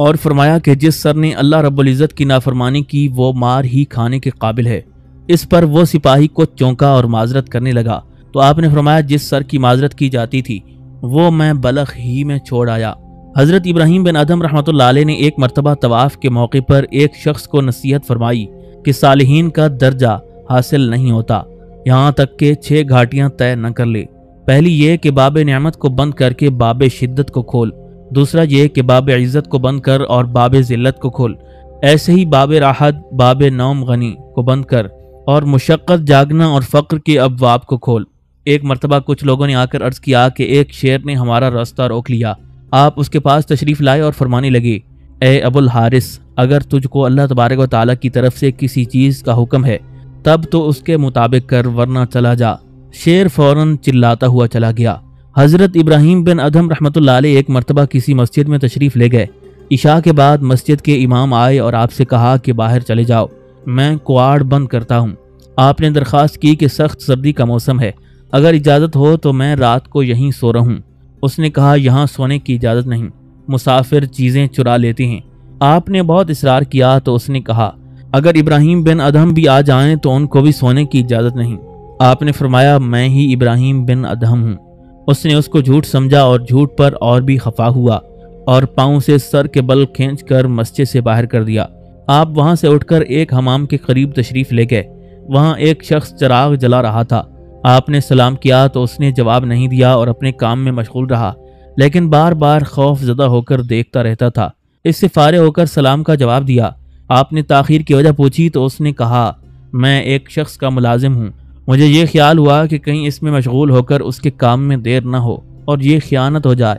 اور فرمایا کہ جس سر نے اللہ رب العزت کی نافرمانی کی وہ مار ہی کھانے کے قابل ہے۔ اس پر وہ سپاہی کو چونکا اور معذرت کرنے لگا تو آپ نے فرمایا جس سر کی معذرت کی جاتی تھی وہ میں بلخ ہی میں چھوڑ آیا۔ حضرت ابراہیم بن ادھم رحمۃ اللہ علیہ نے ایک مرتبہ طواف کے موقع پر ایک شخص کو نصیحت فرمائی کہ صالحین کا درجہ حاصل نہیں ہوتا یہاں تک کہ 6 گھاٹیاں طے نہ کر لے۔ پہلی یہ کہ باب نعمت کو بند کر کے باب شدت کو کھول، دوسرا یہ کہ باب عزت کو بند کر اور باب ذلت کو کھول، ایسے ہی باب راحت، باب نوم غنی کو بند کر اور مشقت، جاگنا اور فقر کے ابواب کو کھول۔ ایک مرتبہ کچھ لوگوں نے آ کر عرض کیا کہ ایک شیر نے ہمارا راستہ روک لیا۔ آپ اس کے پاس تشریف لائے اور فرمانے لگے، اے ابو الحارث، اگر تجھ کو اللہ تبارک و تعالیٰ کی طرف سے کسی چیز کا حکم ہے تب تو اس کے مطابق کر ورنہ چلا جا۔ شیر فوراً چلاتا ہوا چلا گیا۔ حضرت ابراہیم بن ادھم رحمۃ اللہ علیہ ایک مرتبہ کسی مسجد میں تشریف لے گئے۔ عشاء کے بعد مسجد کے امام آئے اور آپ سے کہا کہ باہر چلے جاؤ، میں کواڑ بند کرتا ہوں۔ آپ نے درخواست کی کہ سخت سردی کا موسم ہے، اگر اجازت ہو تو میں رات کو یہیں سو رہوں۔ اس نے کہا یہاں سونے کی اجازت نہیں، مسافر چیزیں چرا لیتے ہیں۔ آپ نے بہت اصرار کیا تو اس نے کہا اگر ابراہیم بن ادھم بھی آ جائیں تو ان کو بھی سونے کی اجازت نہیں۔ آپ نے فرمایا میں ہی ابراہیم بن ادھم ہوں۔ اس نے اس کو جھوٹ سمجھا اور جھوٹ پر اور بھی خفا ہوا اور پاؤں سے سر کے بل کھینچ کر مسجد سے باہر کر دیا۔ آپ وہاں سے اٹھ کر ایک حمام کے قریب تشریف لے گئے۔ وہاں ایک شخص چراغ جلا رہا تھا۔ آپ نے سلام کیا تو اس نے جواب نہیں دیا اور اپنے کام میں مشغول رہا، لیکن بار بار خوف زدہ ہو کر دیکھتا رہتا تھا۔ اس سے فارغ ہو کر سلام کا جواب دیا۔ آپ نے تاخیر کی وجہ پوچھی تو اس نے کہا میں ایک شخص کا ملازم ہوں، مجھے یہ خیال ہوا کہ کہیں اس میں مشغول ہو کر اس کے کام میں دیر نہ ہو اور یہ خیانت ہو جائے۔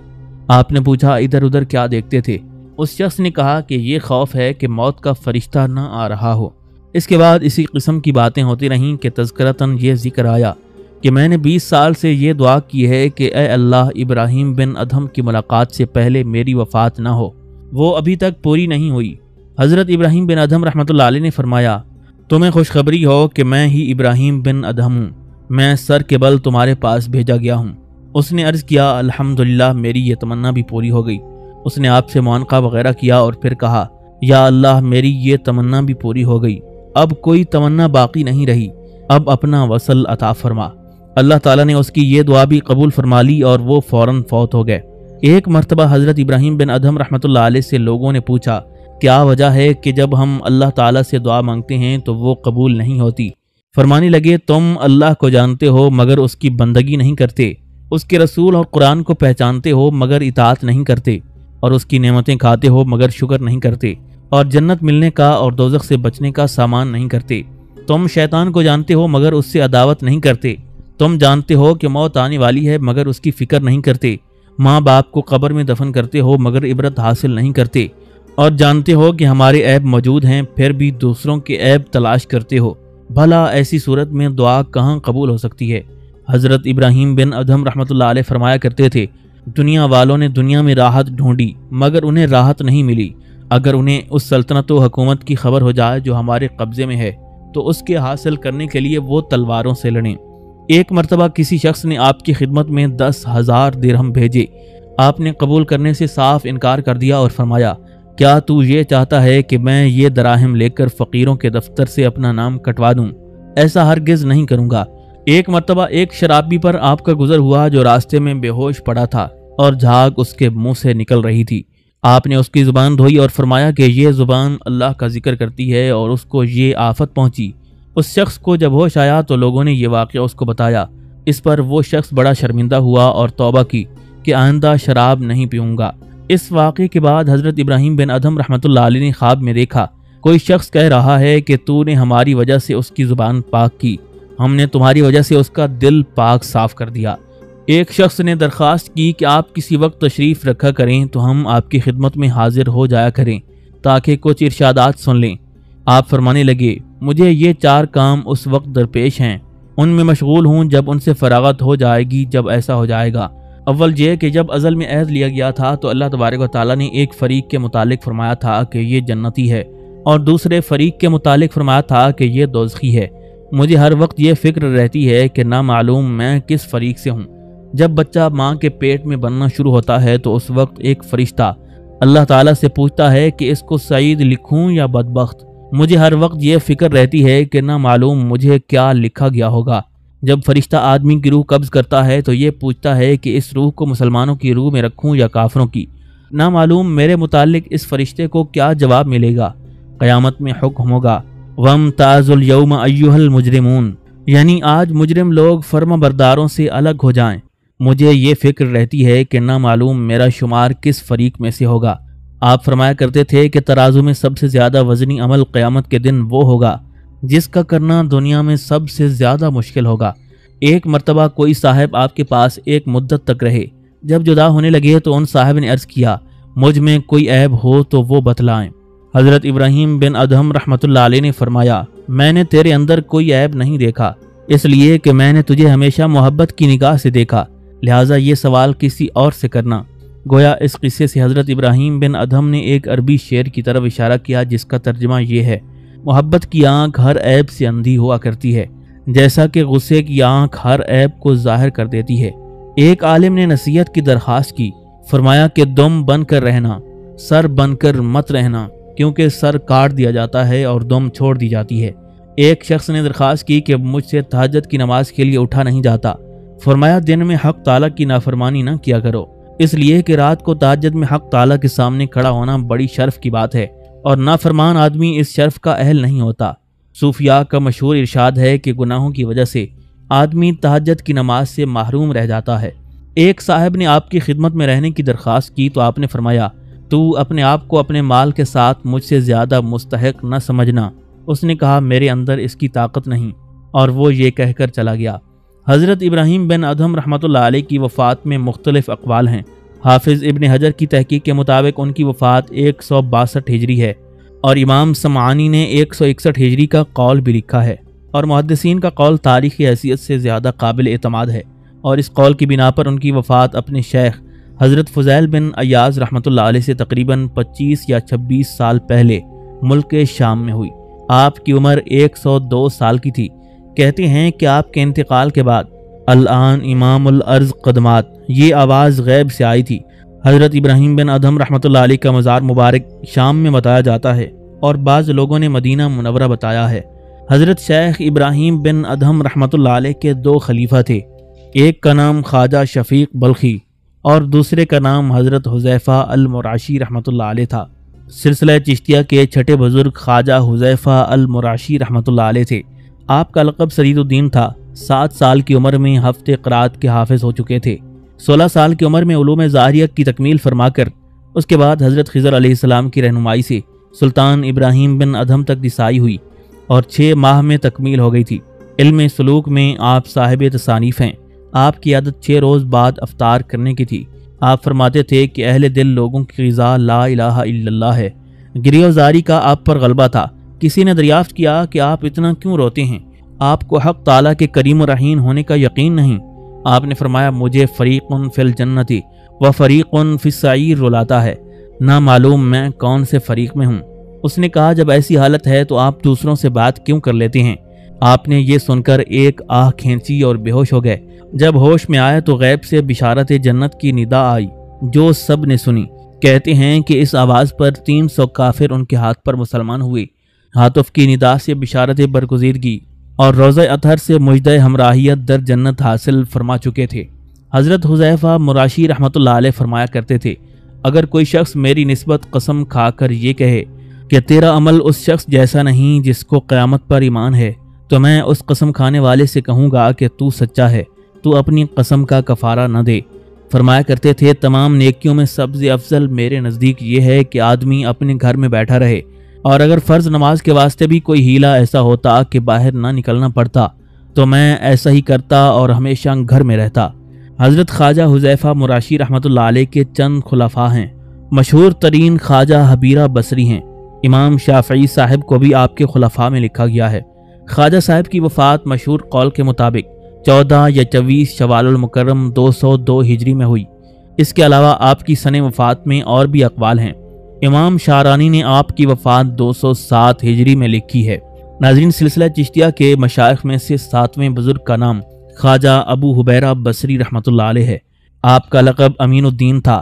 آپ نے پوچھا ادھر ادھر کیا دیکھتے تھے؟ اس شخص نے کہا کہ یہ خوف ہے کہ موت کا فرشتہ نہ آ رہا ہو۔ اس کے بعد اسی قسم کی باتیں ہوتی رہیں کہ تذکرتاً یہ ذکر آیا کہ میں نے 20 سال سے یہ دعا کی ہے کہ اے اللہ ابراہیم بن ادھم کی ملاقات سے پہلے میری وفات نہ ہو، وہ ابھی تک پوری نہیں ہوئی۔ حضرت ابراہیم بن ادھم رحمۃ اللہ علیہ نے فرمایا تمہیں خوشخبری ہو کہ میں ہی ابراہیم بن ادھم ہوں، میں سر کے بل تمہارے پاس بھیجا گیا ہوں۔ اس نے عرض کیا الحمدللہ میری یہ تمنا بھی پوری ہو گئی۔ اس نے آپ سے معانقہ وغیرہ کیا اور پھر کہا یا اللہ میری یہ تمنا بھی پوری ہو گئی، اب کوئی تمنا باقی نہیں رہی، اب اپنا وصل عطا فرما۔ اللہ تعالیٰ نے اس کی یہ دعا بھی قبول فرما لی اور وہ فوراً فوت ہو گئے۔ ایک مرتبہ حضرت ابراہیم بن ادھم رحمۃ اللہ علیہ سے لوگوں نے پوچھا کیا وجہ ہے کہ جب ہم اللہ تعالیٰ سے دعا مانگتے ہیں تو وہ قبول نہیں ہوتی؟ فرمانے لگے تم اللہ کو جانتے ہو مگر اس کی بندگی نہیں کرتے، اس کے رسول اور قرآن کو پہچانتے ہو مگر اطاعت نہیں کرتے، اور اس کی نعمتیں کھاتے ہو مگر شکر نہیں کرتے، اور جنت ملنے کا اور دوزخ سے بچنے کا سامان نہیں کرتے۔ تم شیطان کو جانتے ہو مگر اس سے عداوت نہیں کرتے، تم جانتے ہو کہ موت آنے والی ہے مگر اس کی فکر نہیں کرتے، ماں باپ کو قبر میں دفن کرتے ہو مگر عبرت حاصل نہیں کرتے، اور جانتے ہو کہ ہمارے عیب موجود ہیں پھر بھی دوسروں کے عیب تلاش کرتے ہو۔ بھلا ایسی صورت میں دعا کہاں قبول ہو سکتی ہے؟ حضرت ابراہیم بن ادھم رحمۃ اللہ علیہ فرمایا کرتے تھے دنیا والوں نے دنیا میں راحت ڈھونڈی مگر انہیں راحت نہیں ملی۔ اگر انہیں اس سلطنت و حکومت کی خبر ہو جائے جو ہمارے قبضے میں ہے تو اس کے حاصل کرنے کے لیے وہ تلواروں سے لڑیں۔ ایک مرتبہ کسی شخص نے آپ کی خدمت میں 10,000 درہم بھیجے۔ آپ نے قبول کرنے سے صاف انکار کر دیا اور فرمایا کیا تو یہ چاہتا ہے کہ میں یہ دراہم لے کر فقیروں کے دفتر سے اپنا نام کٹوا دوں؟ ایسا ہرگز نہیں کروں گا۔ ایک مرتبہ ایک شرابی پر آپ کا گزر ہوا جو راستے میں بے ہوش پڑا تھا اور جھاگ اس کے منہ سے نکل رہی تھی۔ آپ نے اس کی زبان دھوئی اور فرمایا کہ یہ زبان اللہ کا ذکر کرتی ہے اور اس کو یہ آفت پہنچی۔ اس شخص کو جب ہوش آیا تو لوگوں نے یہ واقعہ اس کو بتایا۔ اس پر وہ شخص بڑا شرمندہ ہوا اور توبہ کی کہ آئندہ شراب نہیں پیوں گا۔ اس واقعے کے بعد حضرت ابراہیم بن ادھم رحمۃ اللہ علیہ نے خواب میں دیکھا کوئی شخص کہہ رہا ہے کہ تو نے ہماری وجہ سے اس کی زبان پاک کی، ہم نے تمہاری وجہ سے اس کا دل پاک صاف کر دیا۔ ایک شخص نے درخواست کی کہ آپ کسی وقت تشریف رکھا کریں تو ہم آپ کی خدمت میں حاضر ہو جایا کریں تاکہ کچھ ارشادات سن لیں۔ آپ فرمانے لگے مجھے یہ 4 کام اس وقت درپیش ہیں، ان میں مشغول ہوں جب ان سے فراغت ہو جائے گی جب ایسا ہو جائے گا۔ اول یہ کہ جب ازل میں عہد لیا گیا تھا تو اللہ تبارک و تعالیٰ نے ایک فریق کے متعلق فرمایا تھا کہ یہ جنتی ہے اور دوسرے فریق کے متعلق فرمایا تھا کہ یہ دوزخی ہے۔ مجھے ہر وقت یہ فکر رہتی ہے کہ نہ معلوم میں کس فریق سے ہوں۔ جب بچہ ماں کے پیٹ میں بننا شروع ہوتا ہے تو اس وقت ایک فرشتہ اللہ تعالیٰ سے پوچھتا ہے کہ اس کو سعید لکھوں یا بدبخت۔ مجھے ہر وقت یہ فکر رہتی ہے کہ نہ معلوم مجھے کیا لکھا گیا ہوگا۔ جب فرشتہ آدمی کی روح قبض کرتا ہے تو یہ پوچھتا ہے کہ اس روح کو مسلمانوں کی روح میں رکھوں یا کافروں کی۔ نہ معلوم میرے متعلق اس فرشتے کو کیا جواب ملے گا۔ قیامت میں حکم ہوگا وَامْتَازُوا الْيَوْمَ أَيُّهَا الْمُجْرِمُونَ، یعنی آج مجرم لوگ فرما برداروں سے الگ ہو جائیں۔ مجھے یہ فکر رہتی ہے کہ نہ معلوم میرا شمار کس فریق میں سے ہوگا۔ آپ فرمایا کرتے تھے کہ ترازو میں سب سے زیادہ وزنی عمل قیامت کے دن وہ ہوگا جس کا کرنا دنیا میں سب سے زیادہ مشکل ہوگا۔ ایک مرتبہ کوئی صاحب آپ کے پاس ایک مدت تک رہے۔ جب جدا ہونے لگے تو ان صاحب نے عرض کیا مجھ میں کوئی عیب ہو تو وہ بتلائیں۔ حضرت ابراہیم بن ادہم رحمۃ اللہ علیہ نے فرمایا میں نے تیرے اندر کوئی عیب نہیں دیکھا، اس لیے کہ میں نے تجھے ہمیشہ محبت کی نگاہ سے دیکھا، لہٰذا یہ سوال کسی اور سے کرنا۔ گویا اس قصے سے حضرت ابراہیم بن ادہم نے ایک عربی شعر کی طرف اشارہ کیا جس کا ترجمہ یہ ہے محبت کی آنکھ ہر عیب سے اندھی ہوا کرتی ہے، جیسا کہ غصے کی آنکھ ہر عیب کو ظاہر کر دیتی ہے۔ ایک عالم نے نصیحت کی درخواست کی، فرمایا کہ دم بن کر رہنا، سر بن کر مت رہنا، کیونکہ سر کاٹ دیا جاتا ہے اور دم چھوڑ دی جاتی ہے۔ ایک شخص نے درخواست کی کہ مجھ سے تہجد کی نماز کے لیے اٹھا نہیں جاتا، فرمایا دن میں حق تعالیٰ کی نافرمانی نہ کیا کرو، اس لیے کہ رات کو تہجد میں حق تعالیٰ کے سامنے کھڑا ہونا بڑی شرف کی بات ہے اور نافرمان آدمی اس شرف کا اہل نہیں ہوتا۔ صوفیاء کا مشہور ارشاد ہے کہ گناہوں کی وجہ سے آدمی تہجد کی نماز سے محروم رہ جاتا ہے۔ ایک صاحب نے آپ کی خدمت میں رہنے کی درخواست کی تو آپ نے فرمایا تو اپنے آپ کو اپنے مال کے ساتھ مجھ سے زیادہ مستحق نہ سمجھنا۔ اس نے کہا میرے اندر اس کی طاقت نہیں، اور وہ یہ کہہ کر چلا گیا۔ حضرت ابراہیم بن ادہم رحمۃ اللہ علیہ کی وفات میں مختلف اقوال ہیں۔ حافظ ابن حجر کی تحقیق کے مطابق ان کی وفات 162 ہجری ہے اور امام سمعانی نے 161 ہجری کا قول بھی لکھا ہے، اور محدثین کا قول تاریخی حیثیت سے زیادہ قابل اعتماد ہے، اور اس قول کی بنا پر ان کی وفات اپنے شیخ حضرت فضیل بن ایاز رحمۃ اللہ علیہ سے تقریباً 25 یا 26 سال پہلے ملک شام میں ہوئی۔ آپ کی عمر 102 سال کی تھی۔ کہتے ہیں کہ آپ کے انتقال کے بعد الآن امام الارض قدمات یہ آواز غیب سے آئی تھی۔ حضرت ابراہیم بن ادہم رحمۃ اللہ علیہ کا مزار مبارک شام میں بتایا جاتا ہے اور بعض لوگوں نے مدینہ منورہ بتایا ہے۔ حضرت شیخ ابراہیم بن ادہم رحمۃ اللہ علیہ کے 2 خلیفہ تھے، ایک کا نام خواجہ شفیق بلخی اور دوسرے کا نام حضرت حذیفہ المراشی رحمۃ اللہ علیہ تھا۔ سلسلہ چشتیہ کے چھٹے بزرگ خواجہ حذیفہ المراشی رحمۃ اللہ علیہ تھے۔ آپ کا لقب سرید الدین تھا۔ 7 سال کی عمر میں ہفتے قرات کے حافظ ہو چکے تھے۔ 16 سال کی عمر میں علوم ظاہریہ کی تکمیل فرما کر اس کے بعد حضرت خضر علیہ السلام کی رہنمائی سے سلطان ابراہیم بن ادہم تک رسائی ہوئی اور 6 ماہ میں تکمیل ہو گئی تھی۔ علم سلوک میں آپ صاحب تصانیف ہیں۔ آپ کی عادت 6 روز بعد افطار کرنے کی تھی۔ آپ فرماتے تھے کہ اہل دل لوگوں کی غذا لا الہ الا اللہ ہے۔ گریہ زاری کا آپ پر غلبہ تھا۔ کسی نے دریافت کیا کہ آپ اتنا کیوں روتے ہیں؟ آپ کو حق تعالیٰ کے کریم و رحیم ہونے کا یقین نہیں؟ آپ نے فرمایا مجھے فریق فی الجنت و فریق فی السعیر رلاتا ہے، نہ معلوم میں کون سے فریق میں ہوں۔ اس نے کہا جب ایسی حالت ہے تو آپ دوسروں سے بات کیوں کر لیتے ہیں؟ آپ نے یہ سن کر ایک آہ کھینچی اور بے ہوش ہو گئے۔ جب ہوش میں آئے تو غیب سے بشارت جنت کی ندا آئی جو سب نے سنی۔ کہتے ہیں کہ اس آواز پر 300 کافر ان کے ہاتھ پر مسلمان ہوئے۔ ہاتف کی ندا سے بشارت برگزیدگی اور روضہ اطہر سے مجدہ ہمراہیت در جنت حاصل فرما چکے تھے۔ حضرت حذیفہ مراشی رحمۃ اللہ علیہ فرمایا کرتے تھے اگر کوئی شخص میری نسبت قسم کھا کر یہ کہے کہ تیرا عمل اس شخص جیسا نہیں جس کو قیامت پر ایمان ہے، تو میں اس قسم کھانے والے سے کہوں گا کہ تو سچا ہے، تو اپنی قسم کا کفارہ نہ دے۔ فرمایا کرتے تھے تمام نیکیوں میں سب سے افضل میرے نزدیک یہ ہے کہ آدمی اپنے گھر میں بیٹھا رہے، اور اگر فرض نماز کے واسطے بھی کوئی ہیلا ایسا ہوتا کہ باہر نہ نکلنا پڑتا تو میں ایسا ہی کرتا اور ہمیشہ گھر میں رہتا۔ حضرت خواجہ حذیفہ مراشی رحمۃ اللہ علیہ کے چند خلفاء ہیں۔ مشہور ترین خواجہ حبیرہ بصری ہیں۔ امام شافعی صاحب کو بھی آپ کے خلفاء میں لکھا گیا ہے۔ خواجہ صاحب کی وفات مشہور قول کے مطابق 14 یا 24 شوال المکرم 202 ہجری میں ہوئی۔ اس کے علاوہ آپ کی سن وفات میں اور بھی اقوال ہیں۔ امام شارانی نے آپ کی وفات 207 ہجری میں لکھی ہے۔ ناظرین، سلسلہ چشتیہ کے مشائخ میں سے 7ویں بزرگ کا نام خواجہ ابو حبیرہ بصری رحمۃ اللہ علیہ ہے۔ آپ کا لقب امین الدین تھا۔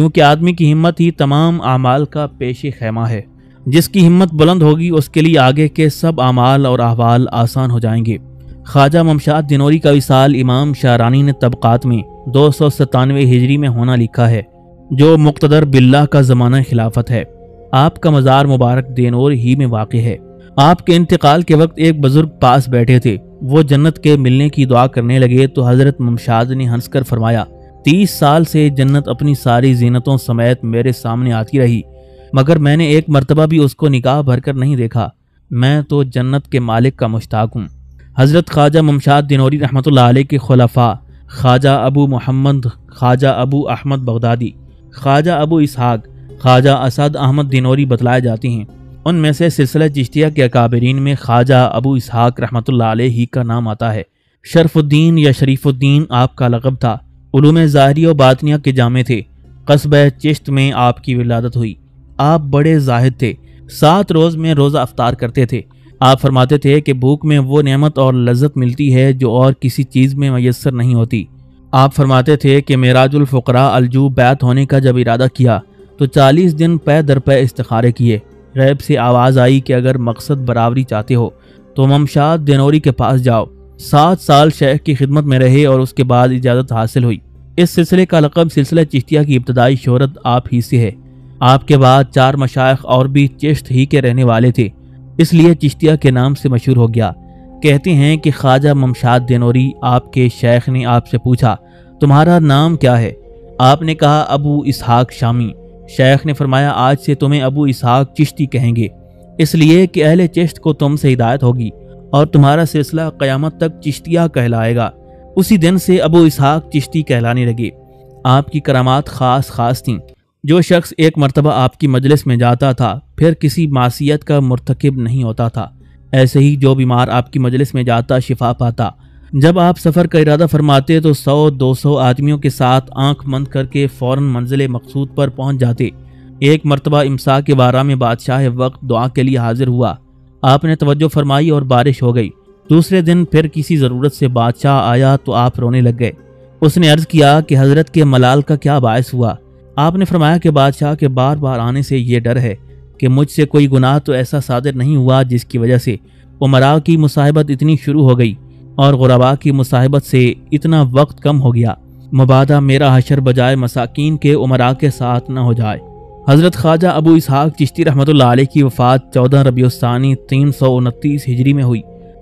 کیونکہ آدمی کی ہمت ہی تمام اعمال کا پیش خیمہ ہے۔ جس کی ہمت بلند ہوگی اس کے لیے آگے کے سب اعمال اور احوال آسان ہو جائیں گے۔ خواجہ ممشاد دنوری کا وصال امام شارانی نے طبقات میں 297 ہجری میں ہونا لکھا ہے، جو مقتدر باللہ کا زمانہ خلافت ہے۔ آپ کا مزار مبارک دینور ہی میں واقع ہے۔ آپ کے انتقال کے وقت ایک بزرگ پاس بیٹھے تھے۔ وہ جنت کے ملنے کی دعا کرنے لگے تو حضرت ممشاد نے ہنس کر فرمایا، 30 سال سے جنت اپنی ساری زینتوں سمیت میرے سامنے آتی رہی، مگر میں نے ایک مرتبہ بھی اس کو نگاہ بھر کر نہیں دیکھا۔ میں تو جنت کے مالک کا مشتاق ہوں۔ حضرت خواجہ ممشاد دنوری رحمۃ اللہ علیہ کے خلفاء خواجہ ابو محمد، خواجہ ابو احمد بغدادی، خواجہ ابو اسحاق، خواجہ اسد احمد دنوری بتلائے جاتے ہیں۔ ان میں سے سلسلہ چشتیہ کے اکابرین میں خواجہ ابو اسحاق رحمۃ اللہ علیہ ہی کا نام آتا ہے۔ شرف الدین یا شریف الدین آپ کا لقب تھا۔ علوم ظاہریہ و باطنیہ کے جامع تھے۔ قصبہ چشت میں آپ کی ولادت ہوئی۔ آپ بڑے زاہد تھے، 7 روز میں روزہ افطار کرتے تھے۔ آپ فرماتے تھے کہ بھوک میں وہ نعمت اور لذت ملتی ہے جو اور کسی چیز میں میسر نہیں ہوتی۔ آپ فرماتے تھے کہ معراج الفقراء الجو بیعت ہونے کا جب ارادہ کیا تو 40 دن پے در پے استخارے کیے۔ غیب سے آواز آئی کہ اگر مقصد برابری چاہتے ہو تو ممشاد دنوری کے پاس جاؤ۔ 7 سال شیخ کی خدمت میں رہے اور اس کے بعد اجازت حاصل ہوئی۔ اس سلسلے کا لقب سلسلہ چشتیہ کی ابتدائی شہرت آپ ہی سے ہے۔ آپ کے بعد 4 مشائخ اور بھی چشت ہی کے رہنے والے تھے، اس لیے چشتیہ کے نام سے مشہور ہو گیا۔ کہتے ہیں کہ خواجہ ممشاد دنوری آپ کے شیخ نے آپ سے پوچھا، تمہارا نام کیا ہے؟ آپ نے کہا ابو اسحاق شامی۔ شیخ نے فرمایا، آج سے تمہیں ابو اسحاق چشتی کہیں گے، اس لیے کہ اہل چشت کو تم سے ہدایت ہوگی اور تمہارا سلسلہ قیامت تک چشتیہ کہلائے گا۔ اسی دن سے ابو اسحاق چشتی کہلانے لگے۔ آپ کی کرامات خاص تھیں۔ جو شخص ایک مرتبہ آپ کی مجلس میں جاتا تھا پھر کسی معصیت کا مرتکب نہیں ہوتا تھا، ایسے ہی جو بیمار آپ کی مجلس میں جاتا شفا پاتا۔ جب آپ سفر کا ارادہ فرماتے تو 100-200 آدمیوں کے ساتھ آنکھ بند کر کے فوراً منزل مقصود پر پہنچ جاتے۔ ایک مرتبہ امسا کے بارہ میں بادشاہ وقت دعا کے لیے حاضر ہوا۔ آپ نے توجہ فرمائی اور بارش ہو گئی۔ دوسرے دن پھر کسی ضرورت سے بادشاہ آیا تو آپ رونے لگ گئے۔ اس نے عرض کیا کہ حضرت کے ملال کا کیا باعث ہوا؟ آپ نے فرمایا کہ بادشاہ کے بار بار آنے سے یہ ڈر ہے کہ مجھ سے کوئی گناہ تو ایسا صادر نہیں ہوا جس کی وجہ سے امراء کی مصاحبت اتنی شروع ہو گئی اور غرباء کی مصاحبت سے اتنا وقت کم ہو گیا، مبادا میرا حشر بجائے مساکین کے امراء کے ساتھ نہ ہو جائے۔ حضرت خواجہ ابو اسحاق چشتی رحمۃ اللہ علیہ کی وفات 14 ربیع الثانی 329 ہجری میں ہوئی۔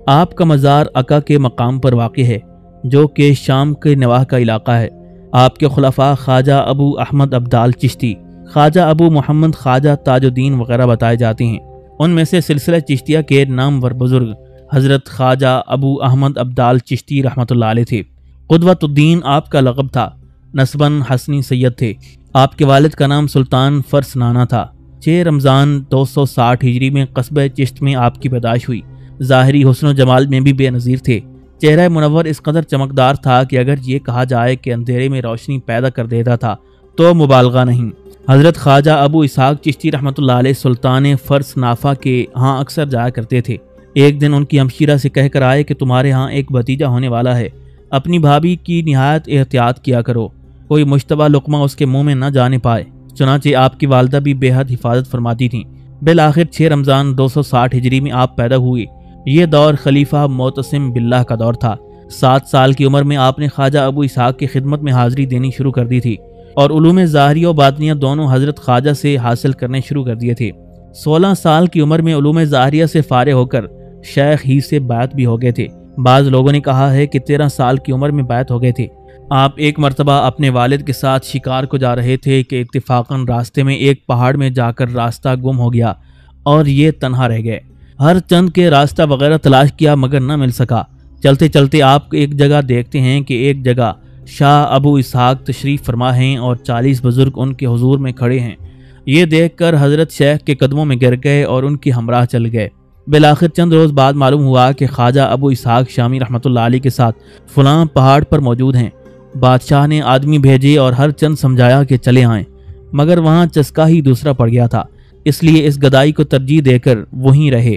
آپ کا مزار عکا کے مقام پر واقع ہے جو کہ شام کے نواح کا علاقہ ہے۔ آپ کے خلفاء خواجہ ابو احمد ابدال چشتی، خواجہ ابو محمد، خواجہ تاج الدین وغیرہ بتائے جاتے ہیں۔ ان میں سے سلسلہ چشتیہ کے نامور بزرگ حضرت خواجہ ابو احمد ابدال چشتی رحمۃ اللہ علیہ تھے۔ قدوۃ الدین آپ کا لقب تھا۔ نسباً حسنی سید تھے۔ آپ کے والد کا نام سلطان فرس نانا تھا۔ 6 رمضان 260 ہجری میں قصبہ چشت میں آپ کی پیدائش ہوئی۔ ظاہری حسن و جمال میں بھی بے نظیر تھے۔ چہرہ منور اس قدر چمکدار تھا کہ اگر یہ کہا جائے کہ اندھیرے میں روشنی پیدا کر دیتا تھا تو مبالغہ نہیں۔ حضرت خواجہ ابو اسحاق چشتی رحمۃ اللہ علیہ سلطان فرس نافع کے ہاں اکثر جایا کرتے تھے۔ ایک دن ان کی ہمشیرہ سے کہہ کر آئے کہ تمہارے ہاں ایک بھتیجا ہونے والا ہے، اپنی بھابھی کی نہایت احتیاط کیا کرو، کوئی مشتبہ لقمہ اس کے منہ میں نہ جانے پائے۔ چنانچہ آپ کی والدہ بھی بے حد حفاظت فرماتی تھیں۔ بالآخر 6 رمضان 260 ہجری میں آپ پیدا ہوئے۔ یہ دور خلیفہ معتصم باللہ کا دور تھا۔ 7 سال کی عمر میں آپ نے خواجہ ابو اسحاق کی خدمت میں حاضری دینی شروع کر دی تھی اور علوم ظاہریہ و باطنیہ دونوں حضرت خواجہ سے حاصل کرنے شروع کر دیے تھے۔ 16 سال کی عمر میں علوم ظاہریہ سے فارغ ہو کر شیخ ہی سے بیعت بھی ہو گئے تھے۔ بعض لوگوں نے کہا ہے کہ 13 سال کی عمر میں بیعت ہو گئے تھے۔ آپ ایک مرتبہ اپنے والد کے ساتھ شکار کو جا رہے تھے کہ اتفاقاً راستے میں ایک پہاڑ میں جا کر راستہ گم ہو گیا اور یہ تنہا رہ گئے۔ ہر چند کے راستہ وغیرہ تلاش کیا مگر نہ مل سکا۔ چلتے چلتے آپ ایک جگہ دیکھتے ہیں کہ ایک جگہ شاہ ابو اسحاق تشریف فرما ہیں اور 40 بزرگ ان کے حضور میں کھڑے ہیں۔ یہ دیکھ کر حضرت شیخ کے قدموں میں گر گئے اور ان کی ہمراہ چل گئے۔ بالآخر چند روز بعد معلوم ہوا کہ خواجہ ابو اسحاق شامی رحمۃ اللہ علیہ کے ساتھ فلاں پہاڑ پر موجود ہیں۔ بادشاہ نے آدمی بھیجے اور ہر چند سمجھایا کہ چلے آئیں، مگر وہاں چسکا ہی دوسرا پڑ گیا تھا، اس لیے اس گدائی کو ترجیح دے کر وہیں رہے۔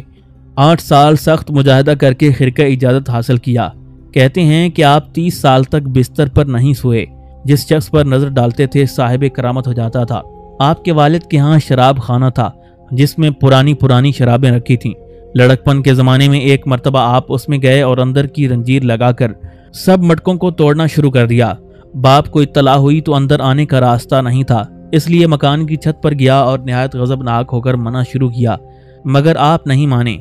8 سال سخت مجاہدہ کر کے خرقہ اجازت حاصل کیا۔ کہتے ہیں کہ آپ 30 سال تک بستر پر نہیں سوئے۔ جس شخص پر نظر ڈالتے تھے صاحب کرامت ہو جاتا تھا۔ آپ کے والد کے ہاں شراب خانہ تھا جس میں پرانی شرابیں رکھی تھیں۔ لڑکپن کے زمانے میں ایک مرتبہ آپ اس میں گئے اور اندر کی رنجیر لگا کر سب مٹکوں کو توڑنا شروع کر دیا۔ باپ کو اطلاع ہوئی تو اندر آنے کا راستہ نہیں تھا، اس لیے مکان کی چھت پر گیا اور نہایت غضبناک ہو کر منع شروع کیا، مگر آپ نہیں مانے۔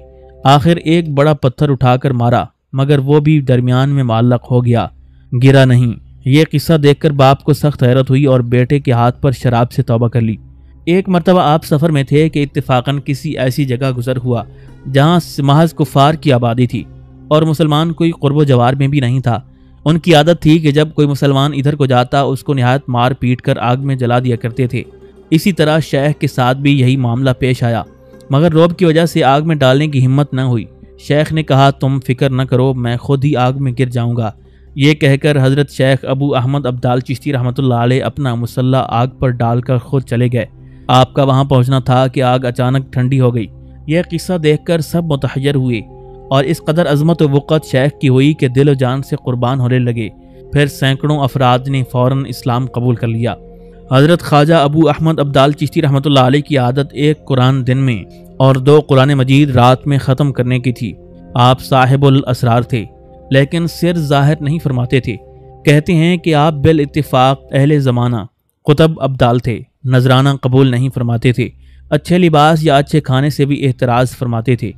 آخر ایک بڑا پتھر اٹھا کر مارا، مگر وہ بھی درمیان میں معلق ہو گیا، گرا نہیں۔ یہ قصہ دیکھ کر باپ کو سخت حیرت ہوئی اور بیٹے کے ہاتھ پر شراب سے توبہ کر لی۔ ایک مرتبہ آپ سفر میں تھے کہ اتفاقاً کسی ایسی جگہ گزر ہوا جہاں محض کفار کی آبادی تھی اور مسلمان کوئی قرب و جوار میں بھی نہیں تھا۔ ان کی عادت تھی کہ جب کوئی مسلمان ادھر کو جاتا اس کو نہایت مار پیٹ کر آگ میں جلا دیا کرتے تھے۔ اسی طرح شیخ کے ساتھ بھی یہی معاملہ پیش آیا، مگر رعب کی وجہ سے آگ میں ڈالنے کی ہمت نہ ہوئی۔ شیخ نے کہا تم فکر نہ کرو، میں خود ہی آگ میں گر جاؤں گا۔ یہ کہہ کر حضرت شیخ ابو احمد ابدال چشتی رحمۃ اللہ علیہ اپنا مسلح آگ پر ڈال کر خود چلے گئے۔ آپ کا وہاں پہنچنا تھا کہ آگ اچانک ٹھنڈی ہو گئی۔ یہ قصہ دیکھ کر سب متحیر ہوئے اور اس قدر عظمت و وقت شیخ کی ہوئی کہ دل و جان سے قربان ہونے لگے۔ پھر سینکڑوں افراد نے فوراً اسلام قبول کر لیا۔ حضرت خواجہ ابو احمد ابدال چشتی رحمۃ اللہ علیہ کی عادت ایک قرآن دن میں اور 2 قرآن مجید رات میں ختم کرنے کی تھی۔ آپ صاحب الاسرار تھے لیکن سر ظاہر نہیں فرماتے تھے۔ کہتے ہیں کہ آپ بالاتفاق اہل زمانہ قطب ابدال تھے، نذرانہ قبول نہیں فرماتے تھے، اچھے لباس یا اچھے کھانے سے بھی احتراز فرماتے تھے۔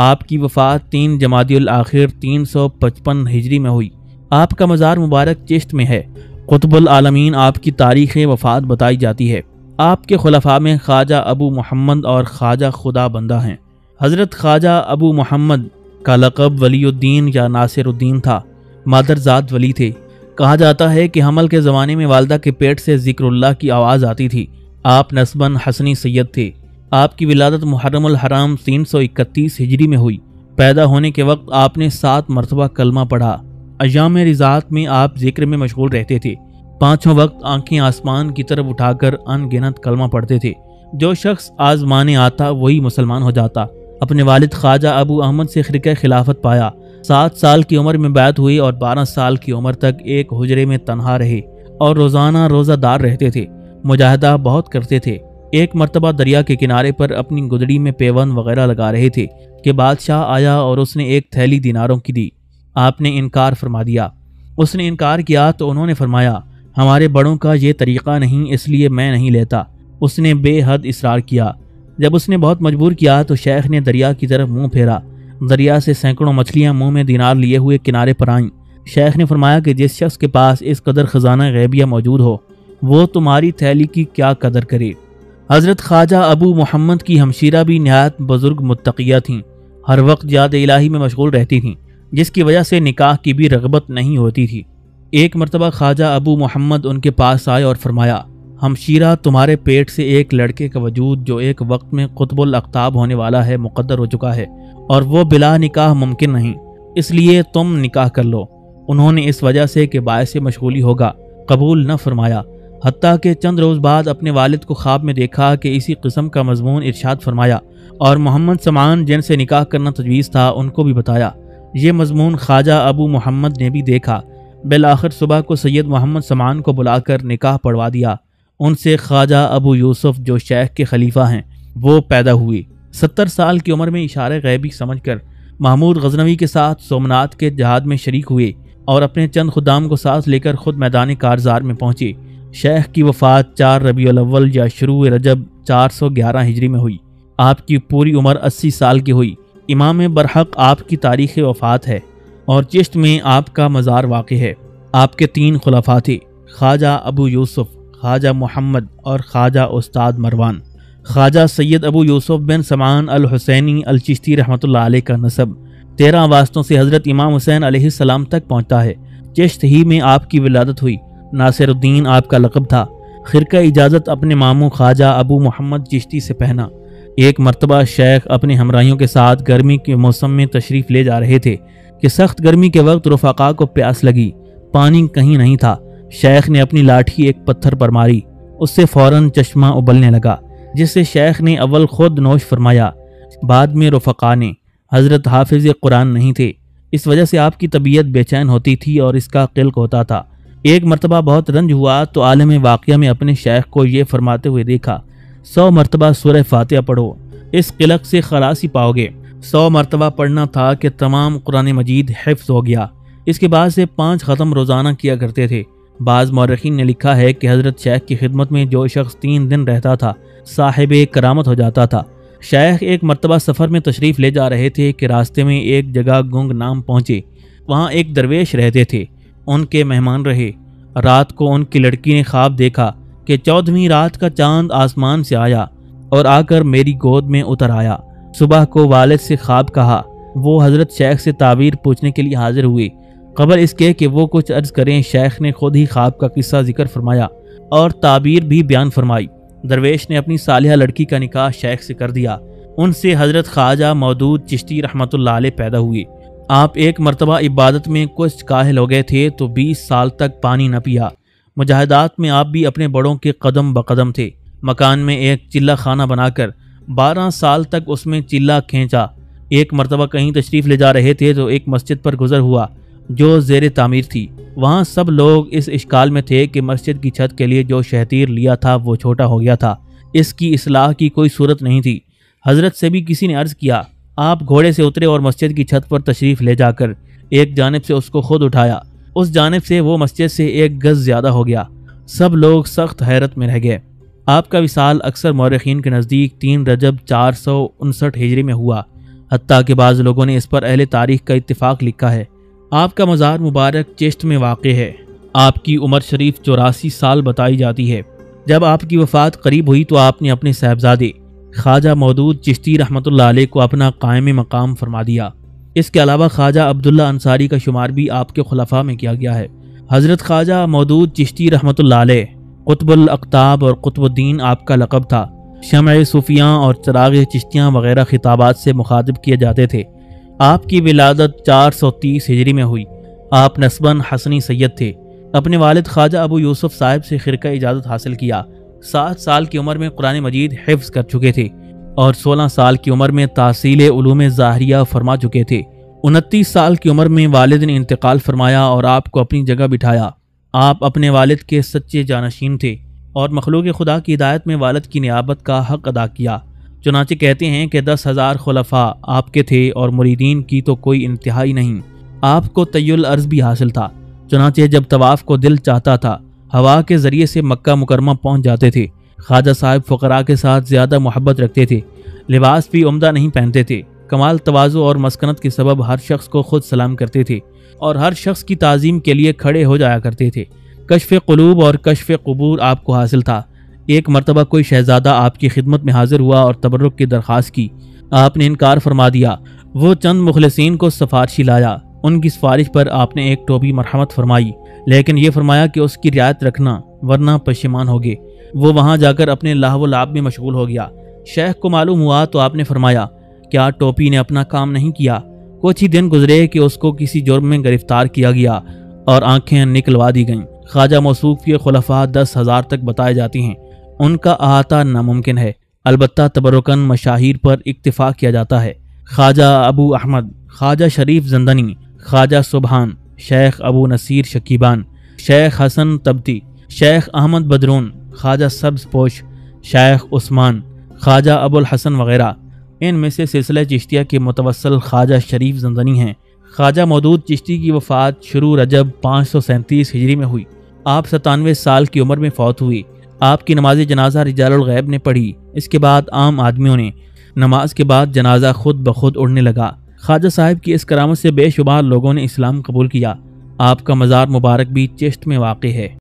آپ کی وفات 3 جمادی الاخر 355 ہجری میں ہوئی۔ آپ کا مزار مبارک چشت میں ہے۔ قطب العالمین آپ کی تاریخ وفات بتائی جاتی ہے۔ آپ کے خلفاء میں خواجہ ابو محمد اور خواجہ خدا بندہ ہیں۔ حضرت خواجہ ابو محمد کا لقب ولی الدین یا ناصر الدین تھا، مادرزاد ولی تھے۔ کہا جاتا ہے کہ حمل کے زمانے میں والدہ کے پیٹ سے ذکر اللہ کی آواز آتی تھی۔ آپ نسباً حسنی سید تھے۔ آپ کی ولادت محرم الحرام 331 ہجری میں ہوئی۔ پیدا ہونے کے وقت آپ نے 7 مرتبہ کلمہ پڑھا۔ ایام رضاعت میں آپ ذکر میں مشغول رہتے تھے۔ 5 وقت آنکھیں آسمان کی طرف اٹھا کر ان گنت کلمہ پڑھتے تھے۔ جو شخص آزمانے آتا وہی مسلمان ہو جاتا۔ اپنے والد خواجہ ابو احمد سے خرقہ خلافت پایا۔ 7 سال کی عمر میں بیعت ہوئی اور 12 سال کی عمر تک ایک حجرے میں تنہا رہے اور روزانہ روزہ دار رہتے تھے۔ مجاہدہ بہت کرتے تھے۔ ایک مرتبہ دریا کے کنارے پر اپنی گدڑی میں پیون وغیرہ لگا رہے تھے کہ بادشاہ آیا اور اس نے ایک تھیلی دیناروں کی دی۔ آپ نے انکار فرما دیا۔ اس نے انکار کیا تو انہوں نے فرمایا ہمارے بڑوں کا یہ طریقہ نہیں، اس لیے میں نہیں لیتا۔ اس نے بے حد اصرار کیا۔ جب اس نے بہت مجبور کیا تو شیخ نے دریا کی طرف منہ پھیرا۔ دریا سے سینکڑوں مچھلیاں منہ میں دینار لیے ہوئے کنارے پر آئیں۔ شیخ نے فرمایا کہ جس شخص کے پاس اس قدر خزانہ غیبیہ موجود ہو وہ تمہاری تھیلی کی کیا قدر کرے۔ حضرت خواجہ ابو محمد کی ہمشیرہ بھی نہایت بزرگ متقیہ تھیں، ہر وقت یاد الہی میں مشغول رہتی تھیں، جس کی وجہ سے نکاح کی بھی رغبت نہیں ہوتی تھی۔ ایک مرتبہ خواجہ ابو محمد ان کے پاس آئے اور فرمایا ہمشیرہ تمہارے پیٹ سے ایک لڑکے کا وجود جو ایک وقت میں قطب الاقطاب ہونے والا ہے مقدر ہو چکا ہے اور وہ بلا نکاح ممکن نہیں، اس لیے تم نکاح کر لو۔ انہوں نے اس وجہ سے کہ باعث مشغولی ہوگا قبول نہ فرمایا، حتیٰ کہ چند روز بعد اپنے والد کو خواب میں دیکھا کہ اسی قسم کا مضمون ارشاد فرمایا اور محمد سمان جن سے نکاح کرنا تجویز تھا ان کو بھی بتایا۔ یہ مضمون خواجہ ابو محمد نے بھی دیکھا۔ بالآخر صبح کو سید محمد سمان کو بلا کر نکاح پڑھوا دیا۔ ان سے خواجہ ابو یوسف جو شیخ کے خلیفہ ہیں وہ پیدا ہوئے۔ 70 سال کی عمر میں اشارہ غیبی سمجھ کر محمود غزنوی کے ساتھ سومنات کے جہاد میں شریک ہوئے اور اپنے چند خدام کو ساتھ لے کر خود میدان کارزار میں پہنچے۔ شیخ کی وفات 4 ربیع الاول یا شروع رجب 411 ہجری میں ہوئی۔ آپ کی پوری عمر 80 سال کی ہوئی۔ امام برحق آپ کی تاریخ وفات ہے اور چشت میں آپ کا مزار واقع ہے۔ آپ کے 3 خلفاء تھے، خواجہ ابو یوسف، خواجہ محمد اور خواجہ استاد مروان۔ خواجہ سید ابو یوسف بن سمان الحسینی الچشتی رحمۃ اللہ علیہ کا نسب 13 واسطوں سے حضرت امام حسین علیہ السلام تک پہنچتا ہے۔ چشت ہی میں آپ کی ولادت ہوئی۔ ناصر الدین آپ کا لقب تھا۔ خرقہ اجازت اپنے ماموں خواجہ ابو محمد چشتی سے پہنا۔ ایک مرتبہ شیخ اپنے ہمراہیوں کے ساتھ گرمی کے موسم میں تشریف لے جا رہے تھے کہ سخت گرمی کے وقت رفقا کو پیاس لگی، پانی کہیں نہیں تھا۔ شیخ نے اپنی لاٹھی ایک پتھر پر ماری، اس سے فوراً چشمہ ابلنے لگا، جس سے شیخ نے اول خود نوش فرمایا، بعد میں رفقا نے۔ حضرت حافظ قرآن نہیں تھے، اس وجہ سے آپ کی طبیعت بے چین ہوتی تھی اور اس کا قلق ہوتا تھا۔ ایک مرتبہ بہت رنج ہوا تو عالم واقعہ میں اپنے شیخ کو یہ فرماتے ہوئے دیکھا، 100 مرتبہ سورہ فاتحہ پڑھو، اس قلق سے خلاصی پاؤ گے۔ 100 مرتبہ پڑھنا تھا کہ تمام قرآن مجید حفظ ہو گیا۔ اس کے بعد سے 5 ختم روزانہ کیا کرتے تھے۔ بعض مورخین نے لکھا ہے کہ حضرت شیخ کی خدمت میں جو شخص 3 دن رہتا تھا صاحب کرامت ہو جاتا تھا۔ شیخ ایک مرتبہ سفر میں تشریف لے جا رہے تھے کہ راستے میں ایک جگہ گنگ نام پہنچے۔ وہاں ایک درویش رہتے تھے، ان کے مہمان رہے۔ رات کو ان کی لڑکی نے خواب دیکھا کہ 14ویں رات کا چاند آسمان سے آیا اور آ کر میری گود میں اتر آیا۔ صبح کو والد سے خواب کہا۔ وہ حضرت شیخ سے تعبیر پوچھنے کے لیے حاضر ہوئے، قبل اس کے کہ وہ کچھ عرض کریں شیخ نے خود ہی خواب کا قصہ ذکر فرمایا اور تعبیر بھی بیان فرمائی۔ درویش نے اپنی صالحہ لڑکی کا نکاح شیخ سے کر دیا۔ ان سے حضرت خواجہ مودود چشتی رحمۃ اللہ علیہ پیدا ہوئے۔ آپ ایک مرتبہ عبادت میں کچھ کاہل ہو گئے تھے تو 20 سال تک پانی نہ پیا۔ مجاہدات میں آپ بھی اپنے بڑوں کے قدم بقدم تھے۔ مکان میں ایک چلہ خانہ بنا کر 12 سال تک اس میں چلہ کھینچا۔ ایک مرتبہ کہیں تشریف لے جا رہے تھے تو ایک مسجد پر گزر ہوا جو زیر تعمیر تھی۔ وہاں سب لوگ اس اشکال میں تھے کہ مسجد کی چھت کے لیے جو شہتیر لیا تھا وہ چھوٹا ہو گیا تھا، اس کی اصلاح کی کوئی صورت نہیں تھی۔ حضرت سے بھی کسی نے عرض کیا۔ آپ گھوڑے سے اترے اور مسجد کی چھت پر تشریف لے جا کر ایک جانب سے اس کو خود اٹھایا۔ اس جانب سے وہ مسجد سے 1 گز زیادہ ہو گیا۔ سب لوگ سخت حیرت میں رہ گئے۔ آپ کا وصال اکثر مورخین کے نزدیک 3 رجب 459 ہجری میں ہوا، حتیٰ کہ بعض لوگوں نے اس پر اہل تاریخ کا اتفاق لکھا ہے۔ آپ کا مزار مبارک چشت میں واقع ہے۔ آپ کی عمر شریف 84 سال بتائی جاتی ہے۔ جب آپ کی وفات قریب ہوئی تو آپ نے اپنے صاحبزادے خواجہ مودود چشتی رحمۃ اللہ علیہ کو اپنا قائم مقام فرما دیا۔ اس کے علاوہ خواجہ عبداللہ انصاری کا شمار بھی آپ کے خلفاء میں کیا گیا ہے۔ حضرت خواجہ مودود چشتی رحمۃ اللہ علیہ قطب الاقطاب اور قطب الدین آپ کا لقب تھا۔ شمع صوفیاں اور چراغ چشتیاں وغیرہ خطابات سے مخاطب کیے جاتے تھے۔ آپ کی ولادت 430 ہجری میں ہوئی۔ آپ نسباً حسنی سید تھے۔ اپنے والد خواجہ ابو یوسف صاحب سے خرقہ اجازت حاصل کیا۔ 7 سال کی عمر میں قرآن مجید حفظ کر چکے تھے اور 16 سال کی عمر میں تحصیل علوم ظاہریہ فرما چکے تھے۔ 29 سال کی عمر میں والد نے انتقال فرمایا اور آپ کو اپنی جگہ بٹھایا۔ آپ اپنے والد کے سچے جانشین تھے اور مخلوق خدا کی ہدایت میں والد کی نیابت کا حق ادا کیا۔ چنانچہ کہتے ہیں کہ 10,000 خلفاء آپ کے تھے اور مریدین کی تو کوئی انتہائی نہیں۔ آپ کو طی الارض بھی حاصل تھا، چنانچہ جب طواف کو دل چاہتا تھا ہوا کے ذریعے سے مکہ مکرمہ پہنچ جاتے تھے۔ خواجہ صاحب فقراء کے ساتھ زیادہ محبت رکھتے تھے، لباس بھی عمدہ نہیں پہنتے تھے۔ کمال تواضع اور مسکنت کے سبب ہر شخص کو خود سلام کرتے تھے اور ہر شخص کی تعظیم کے لیے کھڑے ہو جایا کرتے تھے۔ کشف قلوب اور کشف قبور آپ کو حاصل تھا۔ ایک مرتبہ کوئی شہزادہ آپ کی خدمت میں حاضر ہوا اور تبرک کی درخواست کی۔ آپ نے انکار فرما دیا۔ وہ چند مخلصین کو سفارشی لایا۔ ان کی سفارش پر آپ نے ایک ٹوپی مرحمت فرمائی، لیکن یہ فرمایا کہ اس کی رعایت رکھنا ورنہ پشیمان ہوگے۔ وہ وہاں جا کر اپنے لاہو و لعب میں مشغول ہو گیا۔ شیخ کو معلوم ہوا تو آپ نے فرمایا، کیا ٹوپی نے اپنا کام نہیں کیا؟ کچھ ہی دن گزرے کہ اس کو کسی جرم میں گرفتار کیا گیا اور آنکھیں نکلوا دی گئیں۔ خواجہ موصوف کے خلفاء 10,000 تک بتائے جاتی ہیں۔ ان کا احاطہ ناممکن ہے، البتہ تبرکاً مشاہیر پر اکتفا کیا جاتا ہے۔ خواجہ ابو احمد، خواجہ شریف زندنی، خواجہ سبحان، شیخ ابو نصیر شکیبان، شیخ حسن تبتی، شیخ احمد بدرون، خواجہ سبز پوش، شیخ عثمان، خواجہ ابو الحسن وغیرہ۔ ان میں سے سلسلہ چشتیہ کے متوسل خواجہ شریف زندنی ہیں۔ خواجہ مودود چشتی کی وفات شروع رجب 537 ہجری میں ہوئی۔ آپ 97 سال کی عمر میں فوت ہوئی۔ آپ کی نماز جنازہ رجال الغیب نے پڑھی۔ اس کے بعد عام آدمیوں نے۔ نماز کے بعد جنازہ خود بخود اڑنے لگا۔ خواجہ صاحب کی اس کرامت سے بے شمار لوگوں نے اسلام قبول کیا۔ آپ کا مزار مبارک بھی چشت میں واقع ہے۔